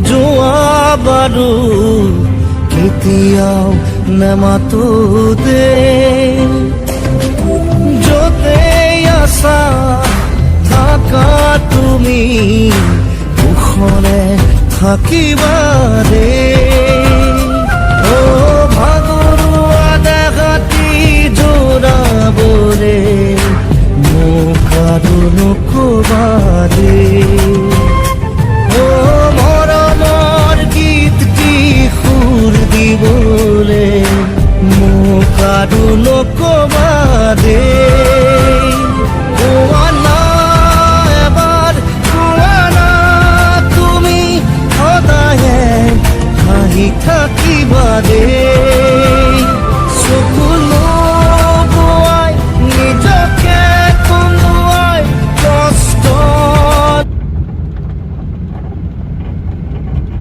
যোৱা বাৰু কেতিয়াও নেমাতো দে য'তে আছা থাকা তুমি কুশলে থাকিবা দে ও ভাগৰুৱা দেহাতি জোৰাবৰে মোক আৰু নকবা দে